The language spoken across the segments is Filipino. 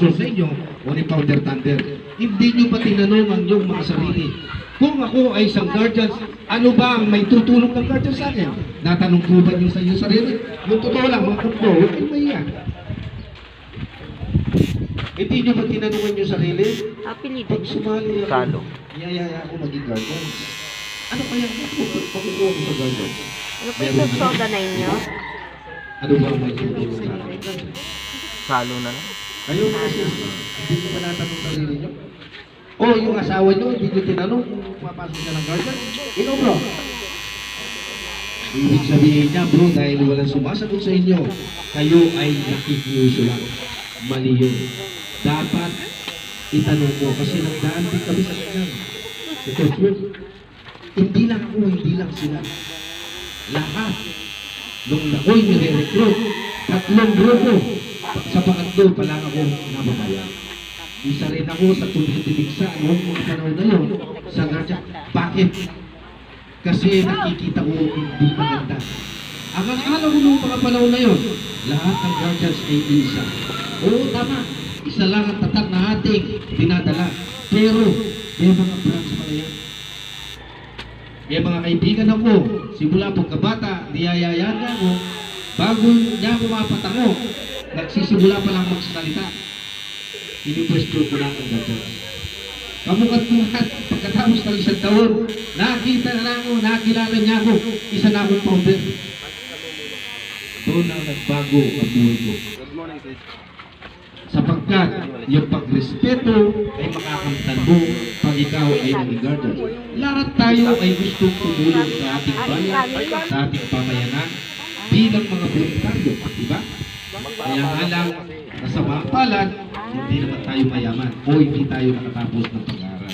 Sa inyo o ni Founder Thunder, hindi nyo ba tinanong ang inyong mga sarili? Kung ako ay isang guardian, ano ba ang may tutulong ng guardian sa akin? Natanong ko ba nyo sa inyong sarili? Yung totoo lang, mga kapro, huwag kayong mahiya. Hindi nyo ba tinanungan yung sarili? Pag sumali ako, iyayaya ako maging guardian. Ano kaya pakukuha ko sa guardian? Ano po yung soda na inyo? Ano ba ang may tutulong sa akin? Salo na lang. Kayo kasi, hindi nyo ba natanong sarili nyo? O yung asawa nyo, hindi nyo tinanong kung papasok ka ng guardian? Ino bro? Ibig sabihin niya bro, dahil walang sumasagot sa inyo, kayo ay nakikiuso lang. Mali yun. Dapat itanong mo kasi nagdaan din kami sa kanya. Ito, hindi lang ako, hindi lang sila. Lahat. Nung ako'y nire-recruit, 3 grupo. Sa pangatlo pa lang ako nababayan. Isa rin ako sa tumitigsa noong mga panahon na yun sa guardian. Bakit? Kasi nakikita ko hindi maganda. Ang akala ko noong mga panahon na yun, lahat ng guardians ay isa. Oo, tama. Isa lang ang tatak na ating dinadala. Pero, may mga branch pala yan. May mga kaibigan ako, simula pagkabata, niyayayaan niya ako, bago niya pumapatango, nagsisimula pa lang magsalita. Pinipwesto ko lang ang guardians. Kamukat-mukat, pagkatapos ng 1 taon, nakita na ako, nakilala niya ako, isa na akong founder. Doon ang nagbago ang buhay ko. Sapagkat yung pagrespeto ay makakamtan mo pag ikaw ay naging guardian. Lahat tayo ay gustong tumulong sa ating bayan, sa ating pamayanan, bilang mga voluntaryo, di ba? Kaya nga lang, nasa mga palad, hindi naman tayo mayaman o hindi tayo nakatapos ng pag-aaral.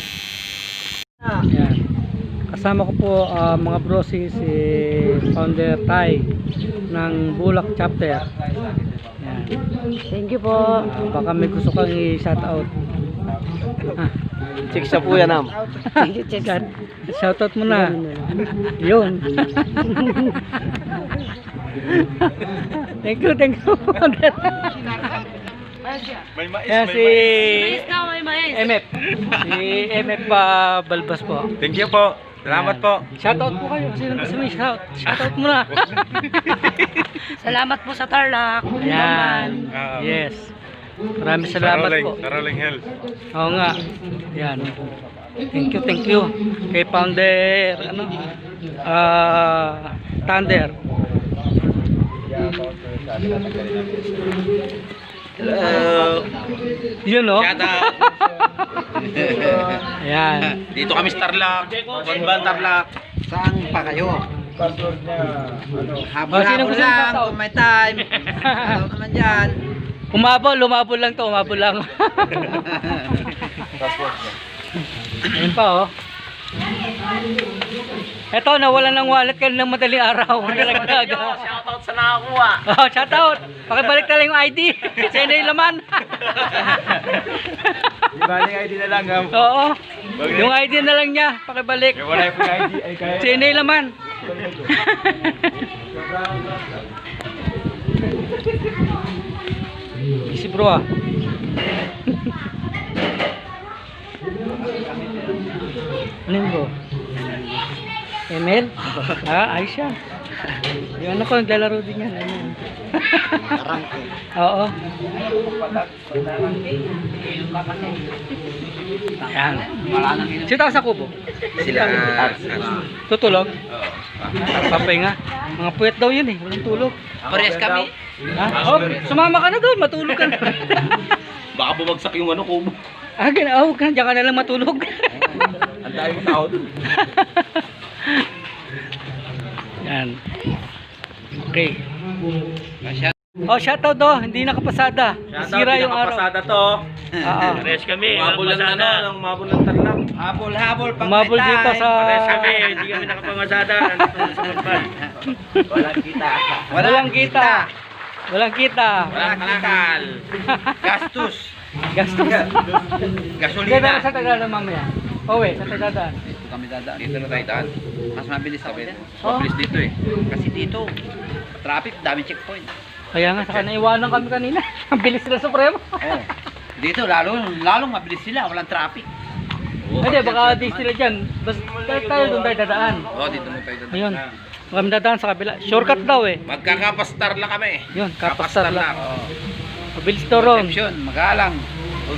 Yan. Kasama ko po mga bro si Founder Tay ng Bulak Chapter. Yan. Thank you po. Baka may gusto kang i-shout out. Check sa po yan, am. Shout out mo na. Yun. Thank you, Founder. May mais, Yan si mais. MF. Si MF Balbas po. Thank you po. Salamat po. Shout out po kayo. Sino gusto mo i-shout? Shout out mo na. Salamat po sa Tarlac. Yan. Yes. Maraming salamat po. Caroling Health. Oo nga. Yan. Thank you. Kay Founder, Thunder. Hello. Yun, no? Shout out. Yan. Dito kami sa Tarlac. Bonban Tarlac. Saan pa kayo? Oh, sino Habol-habol gusto lang ng kung may time. Ano naman dyan? Lumabol lang to, umabol lang. Ayun pa, oh. Eto, nawalan ng wallet kanina ng madaling araw. Shoutout sa nakakuha. Oh, shout out. Pakibalik na lang yung ID. Sino yung laman? Ibalik ID na lang, am. Oo. Yung ID na lang niya, pakibalik. Wala yung ID ay kaya. Sino yung laman? Easy bro ah. Ano yun bro? ML? Ayos yan. Yung anak ko naglalaro din yan. Ano yan? Oo. Yan. Sino tawag sa kubo? Sila. Tutulog? Papahinga. Mga puyat daw yun eh. Walang tulog. Parehas kami. Ha? Oh, sumama ka na doon. Matulog ka na. Baka bumagsak yung kubo. Diyan ka na lang matulog. Ang dami mo tao dun. Yan. Okay. Shoutout do. Hindi nakapasada. Sira yung araw. Pasada to. Oo. Parehas kami. Umabol lang umabol ng Tarlac. Habol-habol pag Umabol may dito time. sa... Hindi kami nakapangasada. Walang kita. Walang kita. Walang kita. Walang kalakal. Gastos. Gastos. Gasolina. Sa Tagalog mamaya. Sa Tagalog. kami dadaan. Dito na tayo daan. Mas mabilis ako din. Mabilis dito eh. Kasi dito, traffic, dami checkpoint. Kaya nga, saka naiwanan kami kanina. Ang bilis sila Supremo. Oh. Dito, lalong mabilis sila, walang traffic. Hindi, baka di sila dyan. Basta tayo doon tayo dadaan. Oo, dito na tayo daan. Ayun. Kami dadaan sa kabila. Shortcut daw eh. Magkakapastar lang kami. Yun, kapastar lang. Oo. Mabilis to ron. Concepcion, Magalang,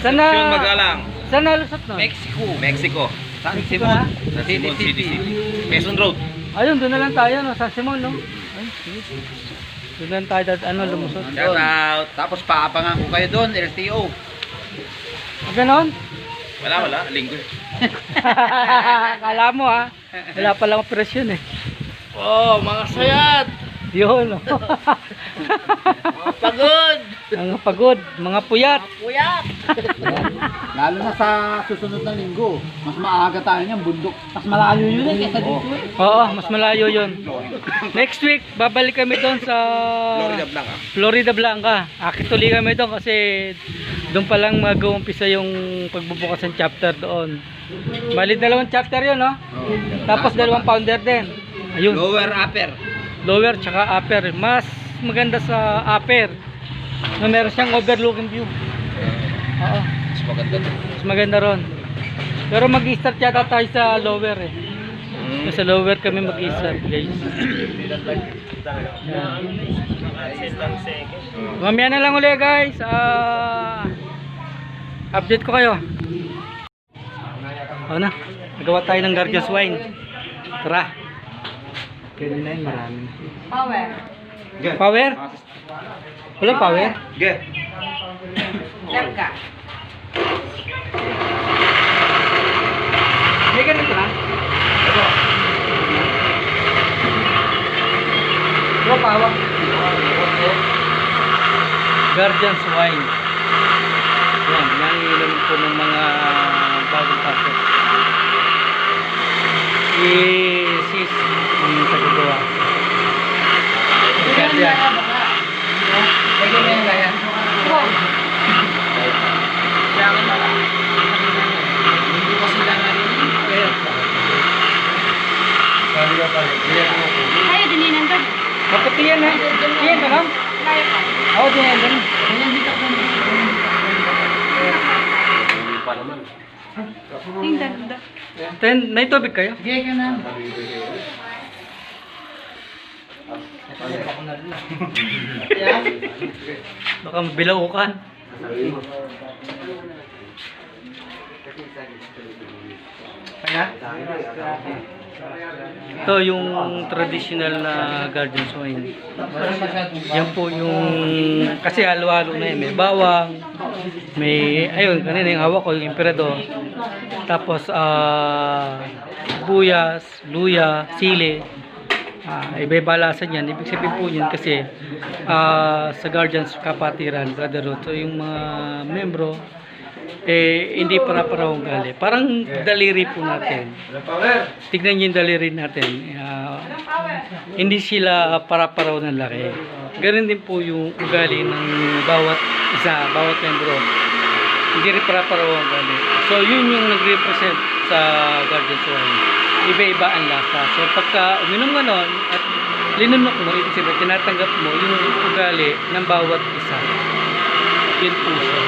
Sana, Concepcion, Magalang. saan nalusot no? Mexico, Mexico. San Mexico Simon, San Simon City. Quezon Road. Ayun, doon na lang tayo no, San Simon no. Ay, sige. Doon na lang tayo lumusot. Shout out. Tapos paapangan ko kayo doon, LTO. Ganon? Wala. Linggo. Kala mo ha. Wala palang operasyon eh. Oh, mga sayat. Yun. Oh. Pagod. Mga pagod, mga puyat. Lalo na sa susunod na linggo, mas maaga tayo niyan, bundok. Mas malayo yun eh, kaysa dito eh. Oo, mas malayo yun. Next week, babalik kami doon sa Florida Blanca. Florida Blanca. Actually kami doon kasi doon pa lang mag-uumpisa yung pagbubukas ng chapter doon. Bali, 2 chapter yun, no? Tapos 2 founder din. Ayun. Lower upper. Lower tsaka upper. Mas maganda sa upper. Na meron siyang overlooking view. Oo. Mas maganda to. Mas maganda ron. Pero mag-start yata tayo sa lower eh. Sa lower kami mag-start guys. Yan. Mamaya na lang ulit guys. Update ko kayo. O na. Nagawa tayo ng Guardian's Wine. Tara. Kaya na yun marami. Power. Power? Wala power? Ge. Left ka. May ganito na? Bro, pawak. Guardian's Wine. Yan, yan inom po ng mga bagong pasok. Sis, ang tagagawa. Guardian. Lagyan mo yung ganyan. Hindi ko sila Tayo dininan doon. Maputi yan ha. Yan ka lang? Tayo pa. Oo, din yan. Din. Tingnan doon. May tubig kayo? Sige ka na. Baka mabilaukan. Ito yung traditional na Guardian's Wine. Yan po yung kasi halo-halo na yun. May bawang, may ayun, kanina yung hawak ko yung emperador. Tapos buyas, luya, sili. Iba-iba lasa niyan. Ibig sabihin po yun kasi sa Guardians Kapatiran, Brotherhood, so yung mga membro hindi para-paraw ugali. Parang daliri po natin. Tignan niyo yung daliri natin. Hindi sila para-paraw ng laki. Ganun din po yung ugali ng bawat isa, bawat membro. Hindi rin para-paraw ang ugali. So yun yung nag-represent sa Guardians Wine. Iba-iba ang lasa. So pagka uminom ka nun at linunok mo, ibig sabihin, tinatanggap mo yung ugali ng bawat isa. Yun po siya.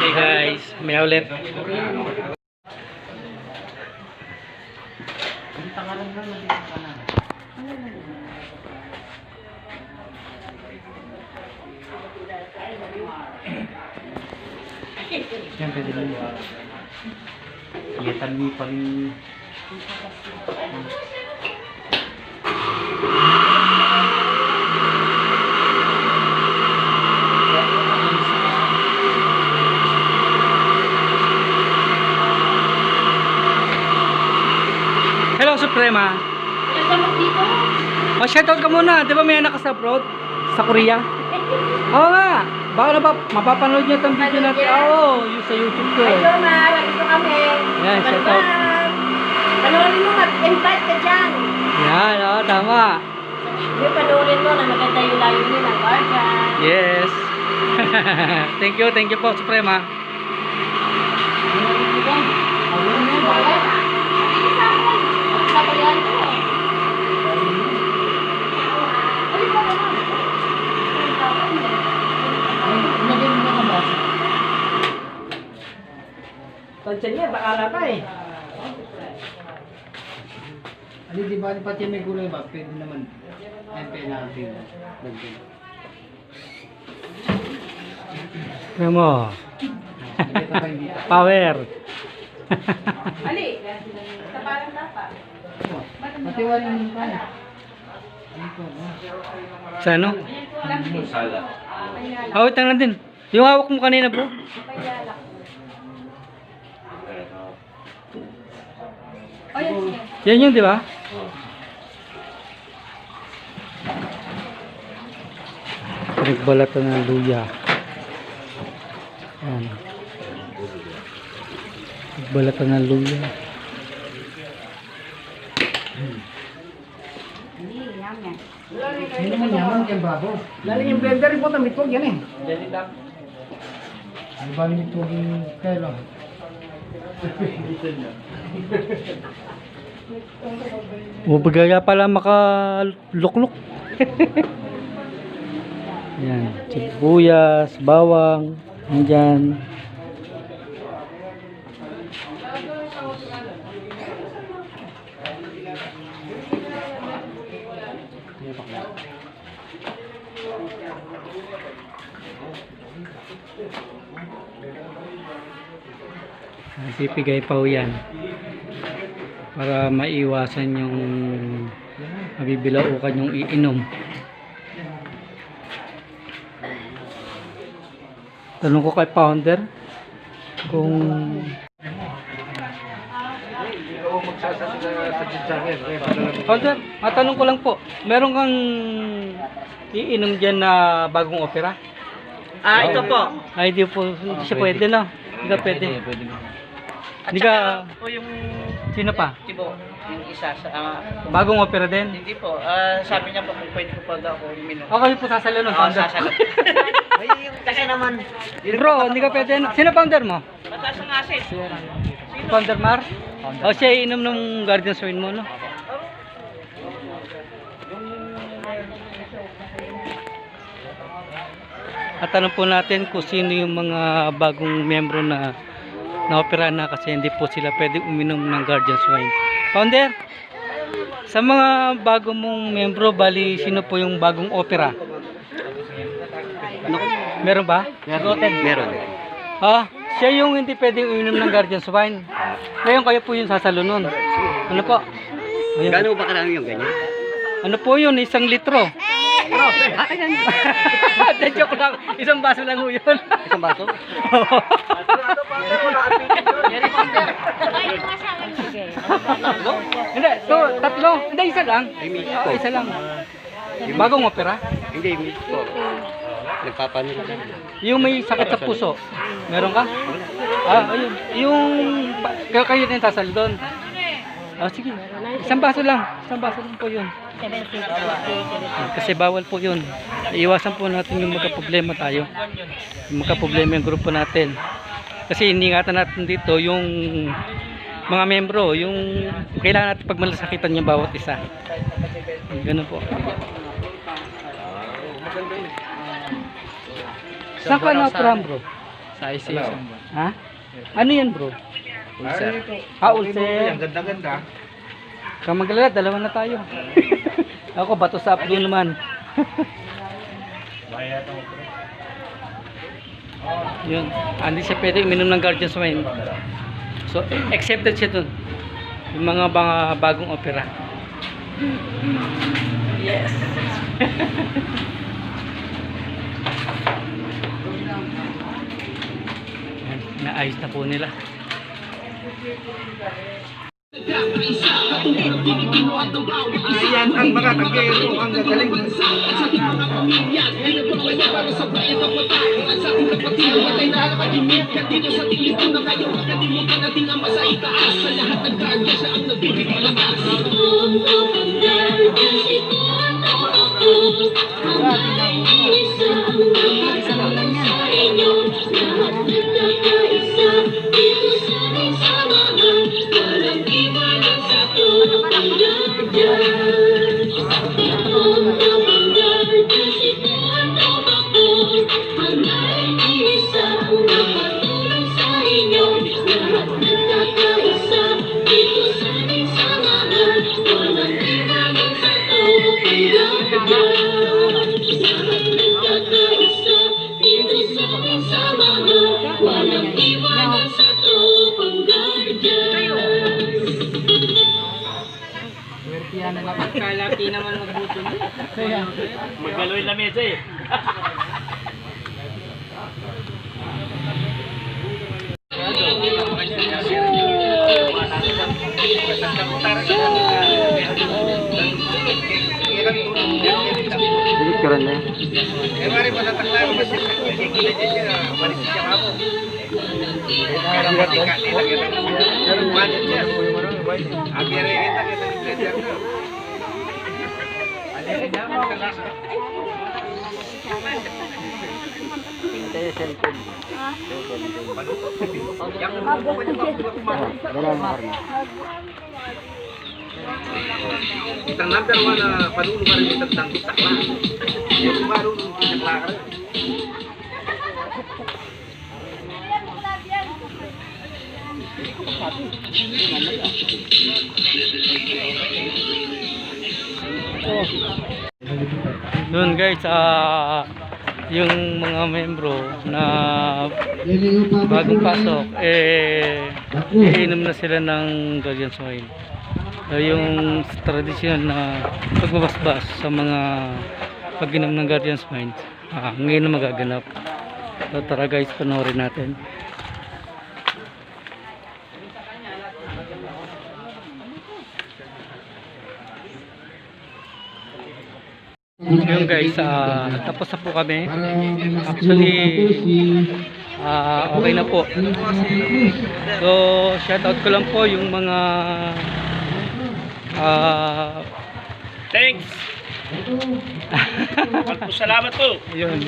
Hey guys, may ulit. Yan, pwede mo. Iatan mo pa rin. Hello, Suprema. Shoutout ka muna. Di ba may anak ka sa abroad? Sa Korea? Oo nga. Baka mapapanood nyo itong video natin. Oo, yung sa YouTube ko. Hello, ma. Nandito kami. Yan, shoutout. Panoorin mo, mag-invite ka dyan. Yan, oo, tama. Yung panoorin mo na maganda yung layo nila, Guardian. Yes. Thank you po, Suprema. Tansya niya, bakala pa eh. Ano, di ba, pati may gulay ba? Pwede naman. MP natin. Supremo. Power. Ali, sa parang dapat. Pati wala yung kaya. Sa ano? Awit lang din. Yung hawak mo kanina po. Oh, yes. Yan yun, di ba? Pinagbalatan ng luya. Yan. Pinagbalatan ng luya. Hindi naman yaman kaya bago. Lalo yung blender po, tamitwag yan eh. Ano ba mitwag yung kailan? Bumagaya pala makalukluk. Yan. Sibuyas, bawang. Nandyan. Sipigay pa ho yan para maiwasan yung mabibilaukan yung iinom. Tanong ko kay founder kung founder, matanong ko lang po, meron kang iinom dyan na bagong opera? Ito po. Ay, di po, hindi siya pwede na. Hindi ka pwede. At Hindi ka, saka po yung sino pa? Tibo, yung isa sa Bagong opera din? hindi po. Sabi niya po kung pwede ko pa daw ako uminom. O kayo po sasalo nun, founder. Sasagot. Kasi naman, Bro, hindi ka pwede. Sino founder mo? mataas ang asin. Founder Mar? O siya inom ng Guardians Wine mo, no? At tanong po natin kung sino yung mga bagong membro na na-opera na kasi hindi po sila pwede uminom ng Guardians Wine. Founder, sa mga bago mong membro, bali sino po yung bagong opera? Meron ba? Meron. Ah, siya yung hindi pwede uminom ng Guardians Wine. Ngayon kayo po yung sasalo nun. Ano po? Ayun. Gano'n ba karami yung ganyan? Ano po yun? 1 litro. De, joke lang. Isang baso lang ho yun. Isang baso? Hindi, so, tatlo. Hindi, isa lang. Isa lang. Bagong opera. Hindi, miss po. Nagpapanin ko. Yung may sakit sa puso. Meron ka? Ah, ayun. Yung, kayo din sasal doon. Ah, sige. Isang baso lang. Isang baso lang po yun. Kasi bawal po yun. Iwasan po natin yung magka-problema tayo. Yung magka-problema yung grupo natin. Kasi iningatan natin dito yung mga membro, yung kailangan natin pagmalasakitan yung bawat isa. Ganun po. Saan ka na-opera, bro? Sa ICS. Ha? Ano yan, bro? Ulcer. Ah, ulcer. Ang ganda-ganda. Kang magalala, dalawa na tayo. Ako, bato sa updo naman. Yun. Hindi siya pwede uminom ng Guardians Wine. So, accepted siya dun. Yung mga bagong opera. Yes. Yan, naayos na po nila. Ayan ang mga kagero ang gagaling. Isa lang yan. Kalaki naman magbuto mo. Magaloy na mesa eh. Dikit ka rin na. Itang number mo na panulo ka rin itang tangkot sakla. Yung marunong sakla ka rin. Yun guys, yung mga membro na bagong pasok, iinom na sila ng Guardian's Wine. Yung tradisyon na pagbabasbas sa mga pag-inom ng Guardian's Wine, ngayon na magaganap. So tara guys, panoorin natin. Yun guys, tapos na po kami. Actually, okay na po. So, shoutout ko lang po yung mga Thanks! Salamat po! yun.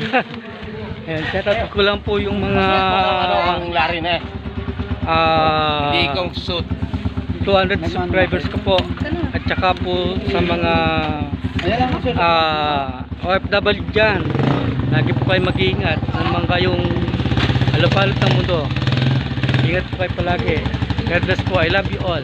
Ayan, shoutout ko lang po yung mga Ang lari na eh. Hindi kong suit. 200 subscribers ko po. At saka po sa mga OFW dyan, lagi po kayo mag-iingat naman kayong alapalot ng mundo. Ingat po kayo palagi. God bless po. I love you all.